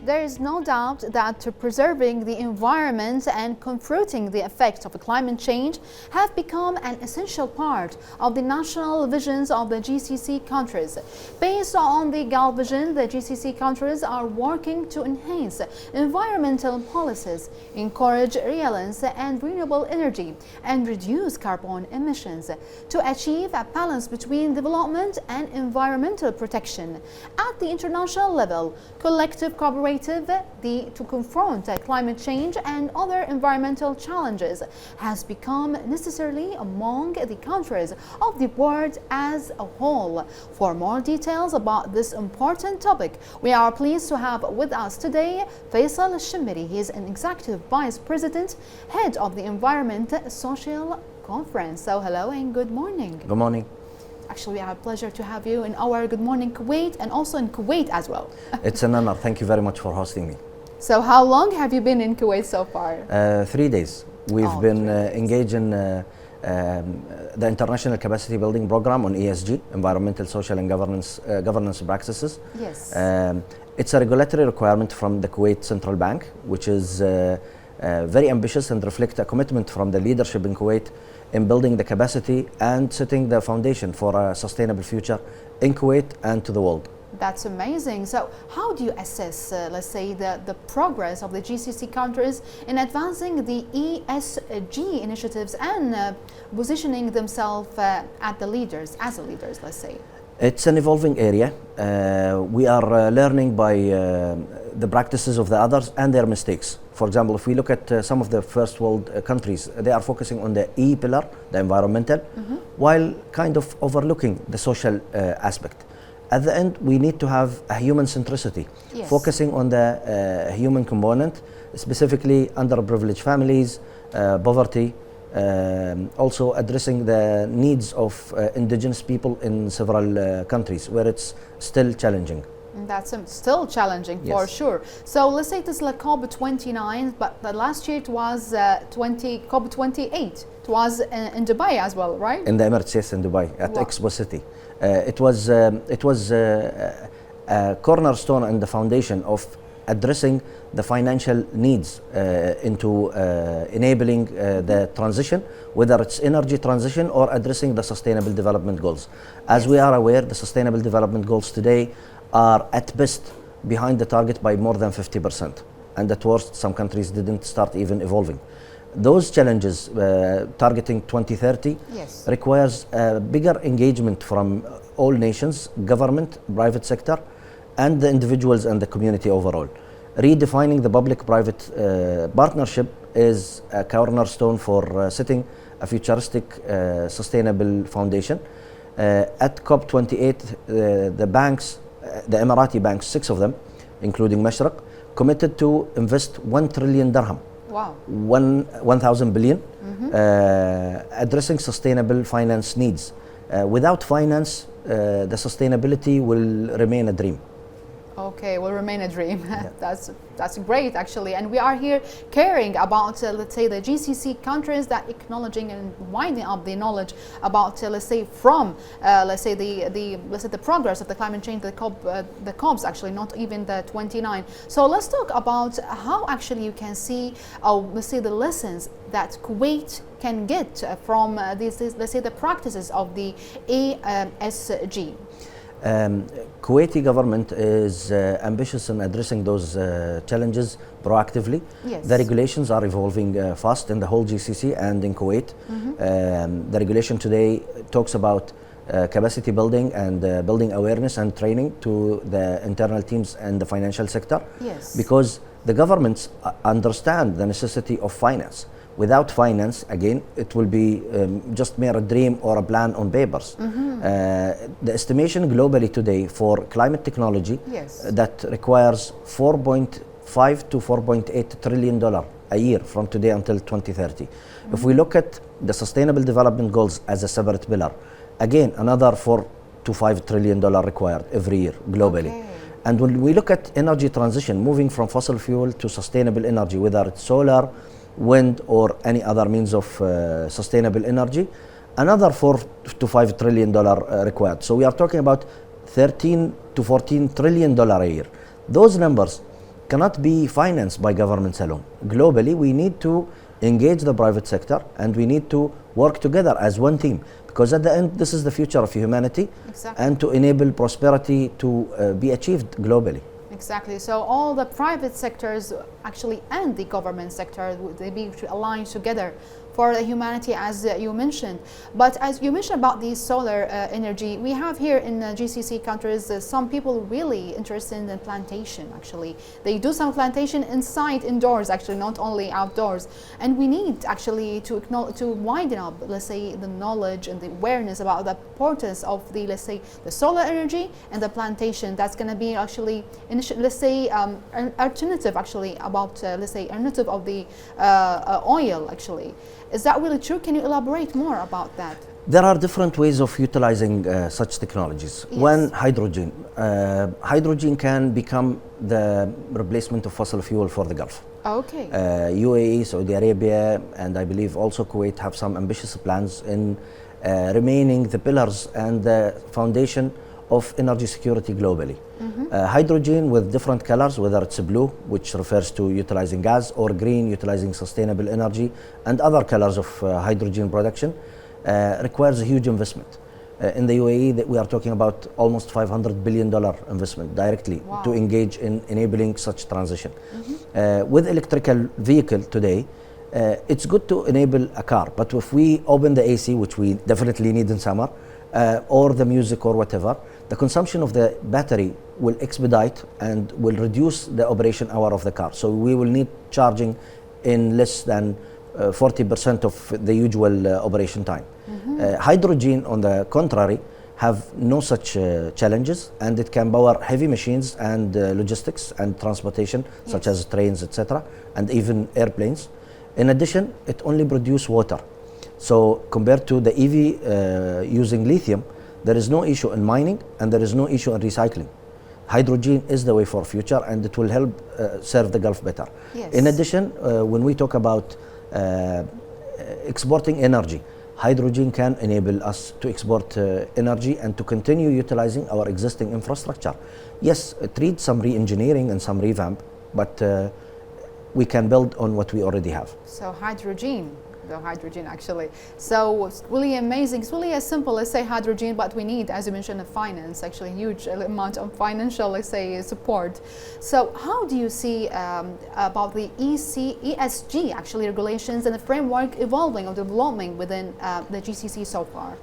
There is no doubt that preserving the environment and confronting the effects of climate change have become an essential part of the national visions of the GCC countries. Based on the GAL vision, the GCC countries are working to enhance environmental policies, encourage reliance and renewable energy, and reduce carbon emissions to achieve a balance between development and environmental protection. At the international level, collective cooperative to confront climate change and other environmental challenges has become necessary among the countries of the world as a whole. For more details about this important topic, we are pleased to have with us today Faisal AlShimmari. He is an Executive Vice President, Head of the Environment Social Conference. So hello and good morning. Good morning. Actually, we have a pleasure to have you in our Good Morning Kuwait and also in Kuwait as well. It's an honor. Thank you very much for hosting me. So how long have you been in Kuwait so far? 3 days. We've been engaged in the International Capacity Building Program on ESG, Environmental, Social and Governance Practices. Yes. It's a regulatory requirement from the Kuwait Central Bank, which is very ambitious and reflects a commitment from the leadership in Kuwait in building the capacity and setting the foundation for a sustainable future in Kuwait and to the world. That's amazing. So how do you assess, let's say, the progress of the GCC countries in advancing the ESG initiatives and positioning themselves as the leaders, let's say? It's an evolving area. We are learning by the practices of the others and their mistakes. For example, if we look at some of the first world countries, they are focusing on the E pillar, the environmental, while kind of overlooking the social aspect. At the end, we need to have a human-centricity, focusing on the human component, specifically underprivileged families, poverty, also addressing the needs of indigenous people in several countries where it's still challenging. That's still challenging, for sure. So let's say it is like COP29, but the last year it was COP28. It was in Dubai as well, right? In the Emirates, yes, in Dubai at Expo City. It was a cornerstone and the foundation of addressing the financial needs into enabling the transition, whether it's energy transition or addressing the sustainable development goals. As we are aware, the sustainable development goals today are at best behind the target by more than 50%. And at worst, some countries didn't start even evolving. Those challenges targeting 2030 requires bigger engagement from all nations, government, private sector, and the individuals and the community overall. Redefining the public-private partnership is a cornerstone for setting a futuristic, sustainable foundation. At COP28, the banks, the Emirati banks, 6 of them, including Mashreq, committed to invest 1 trillion dirham. Wow. 1,000 billion, addressing sustainable finance needs. Without finance, the sustainability will remain a dream. Okay, will remain a dream. That's great, actually. And we are here caring about, let's say, the GCC countries, that acknowledging and winding up the knowledge about, let's say, from, let's say the progress of the climate change, the COPs actually, not even the 29. So let's talk about how actually you can see, let's say, the lessons that Kuwait can get from these, let's say, the practices of the ESG. Kuwaiti government is ambitious in addressing those challenges proactively. The regulations are evolving fast in the whole GCC and in Kuwait. The regulation today talks about capacity building and building awareness and training to the internal teams and the financial sector. Because the governments understand the necessity of finance. Without finance, again, it will be just mere a dream or a plan on papers. The estimation globally today for climate technology that requires $4.5 to $4.8 trillion a year from today until 2030. If we look at the Sustainable Development Goals as a separate pillar, again, another $4 to $5 trillion required every year globally. And when we look at energy transition, moving from fossil fuel to sustainable energy, whether it's solar, wind or any other means of sustainable energy, another $4 to $5 trillion required. So we are talking about $13 to $14 trillion a year. Those numbers cannot be financed by governments alone. Globally, we need to engage the private sector, and we need to work together as one team, because at the end, this is the future of humanity. Exactly. And to enable prosperity to be achieved globally. Exactly. So all the private sectors actually and the government sector, they be aligned together for the humanity, as you mentioned. But as you mentioned about the solar energy, we have here in GCC countries some people really interested in plantation. Actually, they do some plantation indoors, actually, not only outdoors. And we need actually to widen up, let's say, the knowledge and the awareness about the importance of the, let's say, the solar energy and the plantation. That's going to be actually, let's say, an alternative actually about, let's say, alternative of the oil actually. Is that really true? Can you elaborate more about that? There are different ways of utilizing such technologies. Yes. One, hydrogen. Hydrogen can become the replacement of fossil fuel for the Gulf. Okay. UAE, Saudi Arabia, and I believe also Kuwait have some ambitious plans in remaining the pillars and the foundation of energy security globally. Hydrogen with different colors, whether it's blue, which refers to utilizing gas, or green, utilizing sustainable energy, and other colors of hydrogen production, requires a huge investment. In the UAE, we are talking about almost $500 billion investment directly to engage in enabling such transition. With electrical vehicle today, it's good to enable a car, but if we open the AC, which we definitely need in summer, or the music or whatever, the consumption of the battery will expedite and will reduce the operation hour of the car. So we will need charging in less than 40% of the usual operation time. Hydrogen, on the contrary, have no such challenges, and it can power heavy machines and logistics and transportation, such as trains, etc., and even airplanes. In addition, it only produces water. So compared to the EV using lithium, there is no issue in mining and there is no issue in recycling. Hydrogen is the way for future, and it will help serve the Gulf better. Yes. In addition, when we talk about exporting energy, hydrogen can enable us to export energy and to continue utilizing our existing infrastructure. Yes, it needs some re-engineering and some revamp, but we can build on what we already have. So hydrogen actually. So it's really amazing. It's really as simple as say hydrogen, but we need, as you mentioned, finance, actually a huge amount of financial, let's say, support. So how do you see about the ESG actually regulations and the framework evolving or developing within the GCC so far?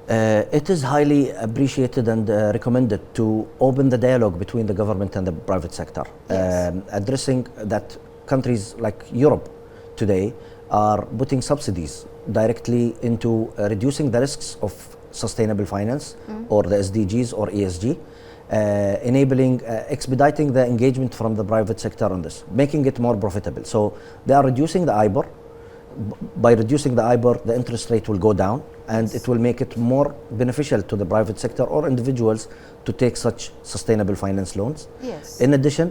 It is highly appreciated and recommended to open the dialogue between the government and the private sector. Yes. Addressing that countries like Europe today are putting subsidies directly into reducing the risks of sustainable finance or the SDGs or ESG, enabling, expediting the engagement from the private sector on this, making it more profitable. So they are reducing the IBOR. By reducing the IBOR, the interest rate will go down, and it will make it more beneficial to the private sector or individuals to take such sustainable finance loans. Yes. In addition,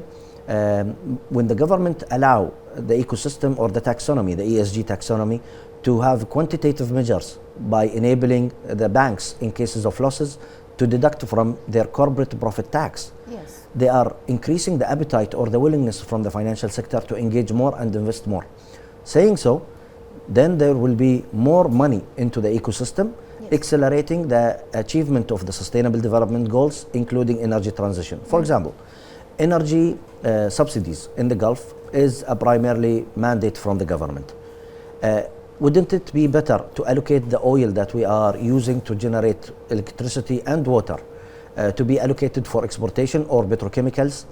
when the government allow the ecosystem or the taxonomy, the ESG taxonomy, to have quantitative measures by enabling the banks in cases of losses to deduct from their corporate profit tax, yes, they are increasing the appetite or the willingness from the financial sector to engage more and invest more. Saying so, then there will be more money into the ecosystem, yes, accelerating the achievement of the sustainable development goals, including energy transition. For example, energy subsidies in the Gulf is a primarily mandate from the government. Wouldn't it be better to allocate the oil that we are using to generate electricity and water to be allocated for exportation or petrochemicals,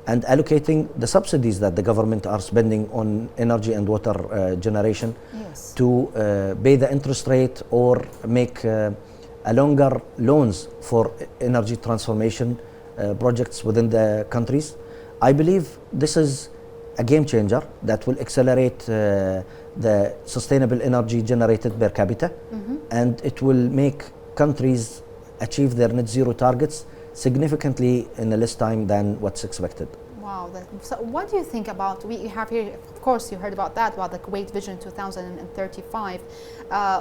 and allocating the subsidies that the government are spending on energy and water generation, yes, to pay the interest rate or make a longer loans for energy transformation projects within the countries? I believe this is a game changer that will accelerate the sustainable energy generated per capita, and it will make countries achieve their net zero targets significantly in a less time than what's expected. Wow. Wow. So what do you think about, we have here, of course, you heard about that, about the Kuwait Vision 2035.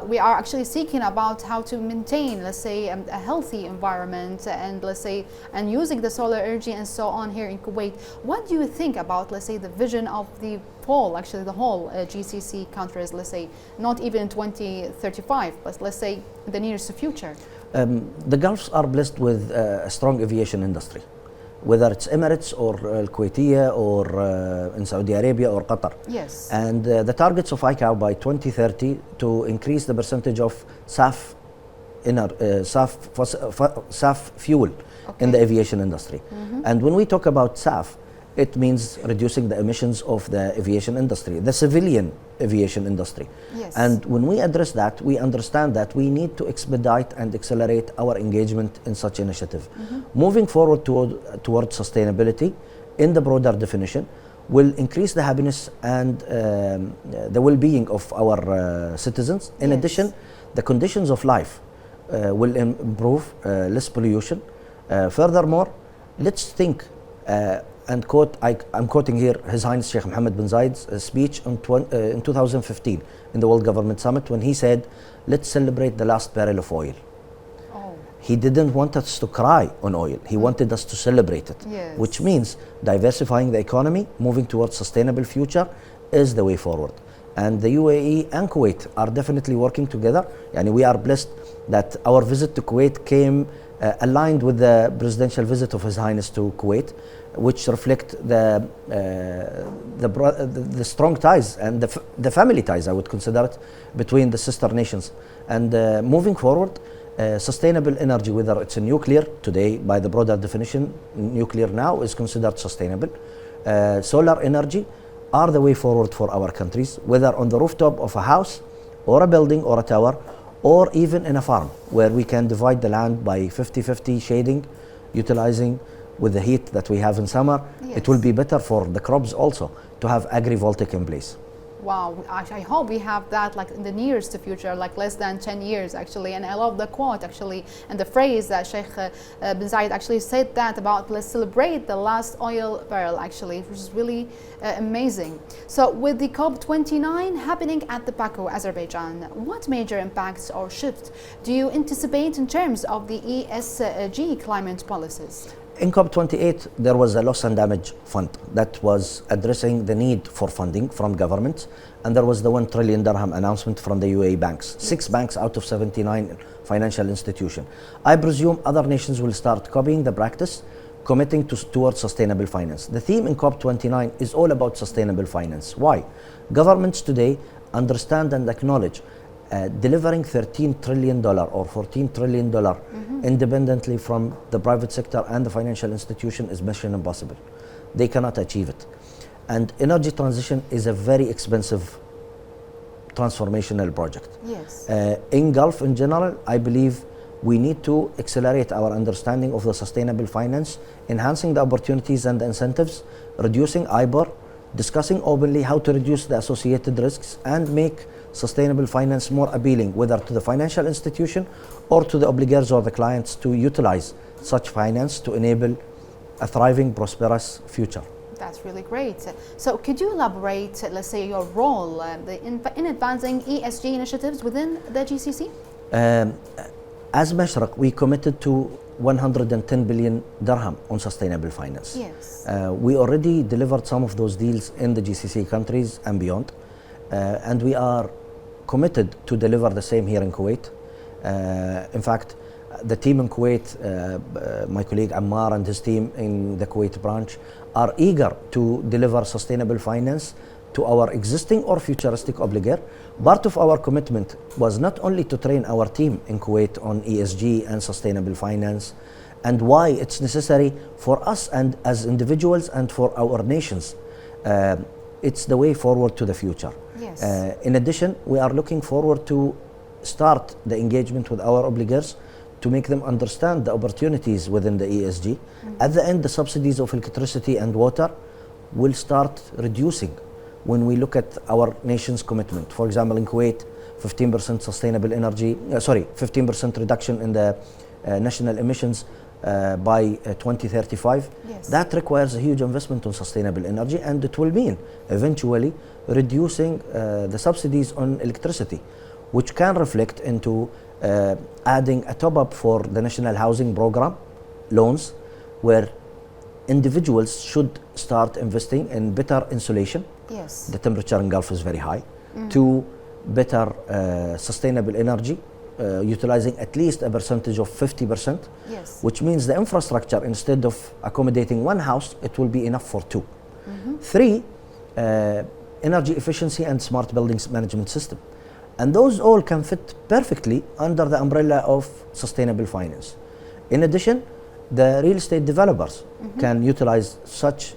We are actually seeking about how to maintain, let's say, a healthy environment and, let's say, and using the solar energy and so on here in Kuwait. What do you think about, let's say, the vision of the whole, actually the whole GCC countries, let's say, not even in 2035, but let's say in the nearest future? The Gulfs are blessed with a strong aviation industry, whether it's Emirates or Kuwaitia or in Saudi Arabia or Qatar. Yes. And the targets of ICAO by 2030 to increase the percentage of SAF, SAF fuel in the aviation industry. And when we talk about SAF, it means reducing the emissions of the aviation industry, the civilian aviation industry. Yes. And when we address that, we understand that we need to expedite and accelerate our engagement in such initiative. Moving forward toward sustainability, in the broader definition, will increase the happiness and the well-being of our citizens. In addition, the conditions of life will improve, less pollution. Furthermore, let's think and quote, I'm quoting here His Highness Sheikh Mohammed bin Zayed's speech in 2015 in the World Government Summit, when he said, let's celebrate the last barrel of oil. He didn't want us to cry on oil. He wanted us to celebrate it, which means diversifying the economy, moving towards sustainable future is the way forward. And the UAE and Kuwait are definitely working together. And we are blessed that our visit to Kuwait came aligned with the presidential visit of His Highness to Kuwait, which reflect the strong ties and the family ties, I would consider it, between the sister nations. And moving forward, sustainable energy, whether it's a nuclear today, by the broader definition, nuclear now is considered sustainable. Solar energy are the way forward for our countries, whether on the rooftop of a house or a building or a tower, or even in a farm where we can divide the land by 50-50 shading, utilizing with the heat that we have in summer. It will be better for the crops also to have agrivoltaic in place. Wow, I hope we have that like in the nearest future, like less than 10 years actually. And I love the quote actually and the phrase that Sheikh bin Zayed actually said that about, let's celebrate the last oil barrel actually, which is really amazing. So with the COP29 happening at the Baku, Azerbaijan, what major impacts or shifts do you anticipate in terms of the ESG climate policies? In COP28, there was a loss and damage fund that was addressing the need for funding from governments, and there was the 1 trillion dirham announcement from the UAE banks, 6 banks out of 79 financial institutions. I presume other nations will start copying the practice, committing towards sustainable finance. The theme in COP29 is all about sustainable finance. Why? Governments today understand and acknowledge delivering $13 trillion or $14 trillion independently from the private sector and the financial institution is mission impossible. They cannot achieve it. And energy transition is a very expensive transformational project. Yes. In Gulf in general, I believe we need to accelerate our understanding of the sustainable finance, enhancing the opportunities and the incentives, reducing IBOR, discussing openly how to reduce the associated risks and make sustainable finance more appealing, whether to the financial institution or to the obligors or the clients, to utilize such finance to enable a thriving, prosperous future. That's really great. So could you elaborate, let's say, your role in advancing ESG initiatives within the GCC? As Mashreq, we committed to 110 billion dirham on sustainable finance. Yes. We already delivered some of those deals in the GCC countries and beyond. And we are committed to deliver the same here in Kuwait. In fact, the team in Kuwait, my colleague Ammar and his team in the Kuwait branch, are eager to deliver sustainable finance to our existing or futuristic obligor. Part of our commitment was not only to train our team in Kuwait on ESG and sustainable finance and why it's necessary for us and as individuals and for our nations. It's the way forward to the future. Yes. In addition, we are looking forward to start the engagement with our obligors to make them understand the opportunities within the ESG. At the end, the subsidies of electricity and water will start reducing when we look at our nation's commitment. For example, in Kuwait, 15% sustainable energy, 15% reduction in the national emissions by 2035. Yes. That requires a huge investment on sustainable energy, and it will mean eventually reducing the subsidies on electricity, which can reflect into adding a top-up for the National Housing Program loans, where individuals should start investing in better insulation. Yes. The temperature in Gulf is very high. To better sustainable energy, utilizing at least a percentage of 50%, Yes. which means the infrastructure, instead of accommodating one house, it will be enough for two. Three, energy efficiency and smart buildings management system. And those all can fit perfectly under the umbrella of sustainable finance. In addition, the real estate developers can utilize such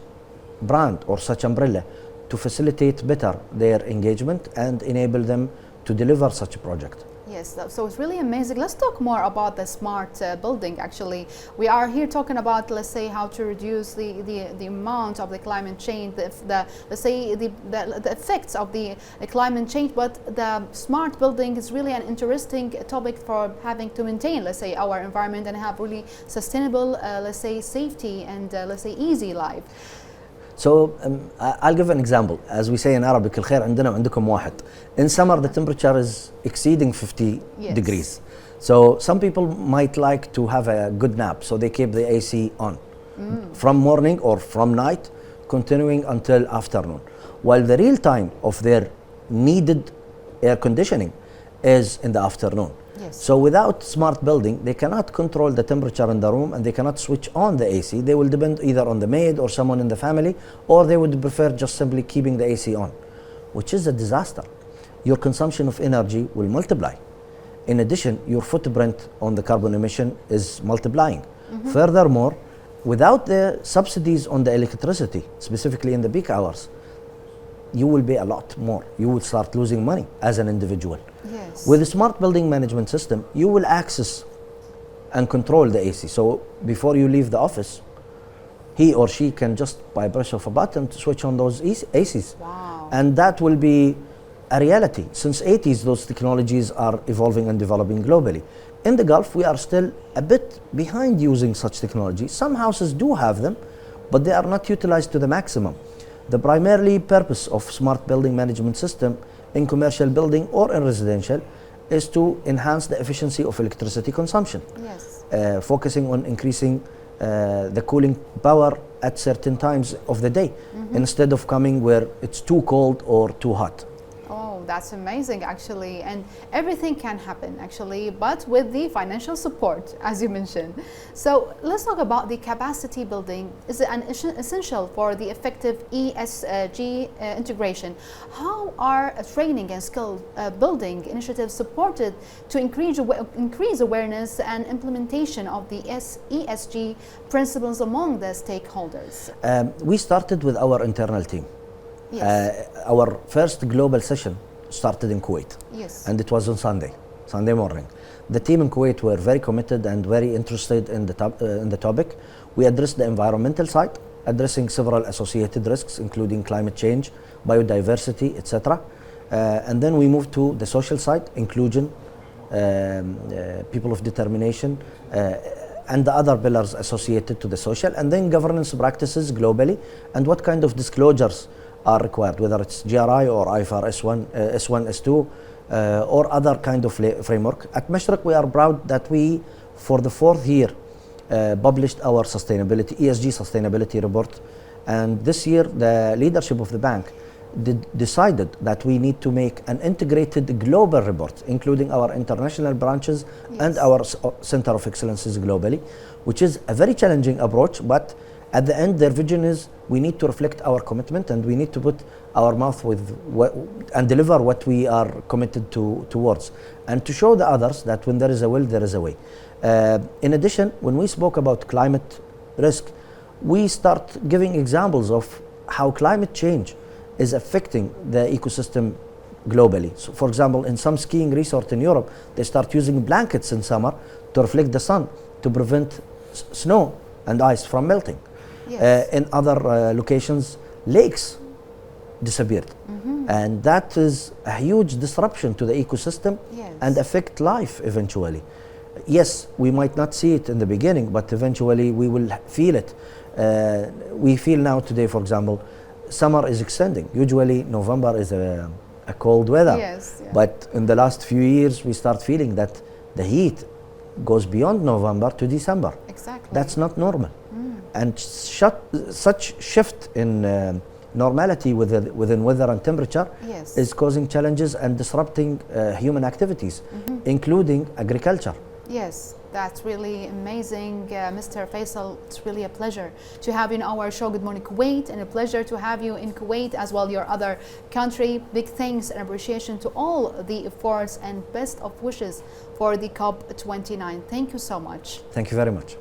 brand or such umbrella to facilitate better their engagement and enable them to deliver such a project. Yes, so it's really amazing. Let's talk more about the smart building. Actually, we are here talking about, let's say, how to reduce the amount of the climate change, let's say the effects of the climate change. But the smart building is really an interesting topic for having to maintain, let's say, our environment and have really sustainable, let's say, safety and let's say easy life. So I'll give an example. As we say in Arabic, الخير عندنا وعندكم واحد. In summer, the temperature is exceeding 50 degrees. So some people might like to have a good nap, so they keep the AC on from morning or from night, continuing until afternoon. While the real time of their needed air conditioning is in the afternoon. Yes. So without smart building, they cannot control the temperature in the room, and they cannot switch on the AC. They will depend either on the maid or someone in the family, or they would prefer just simply keeping the AC on, which is a disaster. Your consumption of energy will multiply. In addition, your footprint on the carbon emission is multiplying. Furthermore, without the subsidies on the electricity, specifically in the peak hours, you will pay a lot more. You will start losing money as an individual. Yes. With a smart building management system, you will access and control the AC. So before you leave the office, he or she can just, by push of a button, switch on those ACs. Wow. And that will be a reality. Since 80s, those technologies are evolving and developing globally. In the Gulf, we are still a bit behind using such technology. Some houses do have them, but they are not utilized to the maximum. The primary purpose of smart building management system in commercial building or in residential is to enhance the efficiency of electricity consumption. Yes. Focusing on increasing the cooling power at certain times of the day, instead of coming where it's too cold or too hot. Oh, that's amazing, actually. And everything can happen, actually, but with the financial support, as you mentioned. So let's talk about the capacity building. Is it an essential for the effective ESG integration? How are training and skill building initiatives supported to increase awareness and implementation of the ESG principles among the stakeholders? We started with our internal team. Yes. Our first global session started in Kuwait. Yes. And it was on Sunday morning. The team in Kuwait were very committed and very interested in the topic. We addressed the environmental side, addressing several associated risks, including climate change, biodiversity, etc. And then we moved to the social side, inclusion, people of determination, and the other pillars associated to the social, and then governance practices globally, and what kind of disclosures are required, whether it's GRI or IFRS S1, S2, or other kind of framework. At Mashreq, we are proud that we, for the fourth year, published our sustainability, ESG sustainability report. And this year, the leadership of the bank decided that we need to make an integrated global report, including our international branches and our Center of Excellences globally, which is a very challenging approach, but at the end, their vision is we need to reflect our commitment, and we need to put our mouth with and deliver what we are committed towards, and to show the others that when there is a will, there is a way. In addition, when we spoke about climate risk, we start giving examples of how climate change is affecting the ecosystem globally. So, for example, in some skiing resort in Europe, they start using blankets in summer to reflect the sun to prevent snow and ice from melting. Yes. In other locations, lakes disappeared. And that is a huge disruption to the ecosystem Yes. and affect life eventually. Yes, we might not see it in the beginning, but eventually we will feel it. We feel now today, for example, summer is extending. Usually November is a cold weather. Yes, yeah. But in the last few years, we start feeling that the heat goes beyond November to December. Exactly. That's not normal. And such shift in normality within weather and temperature is causing challenges and disrupting human activities, including agriculture. Yes, that's really amazing, Mr. Faisal. It's really a pleasure to have you in our show, Good Morning Kuwait, and a pleasure to have you in Kuwait as well, your other country. Big thanks and appreciation to all the efforts and best of wishes for the COP29. Thank you so much. Thank you very much.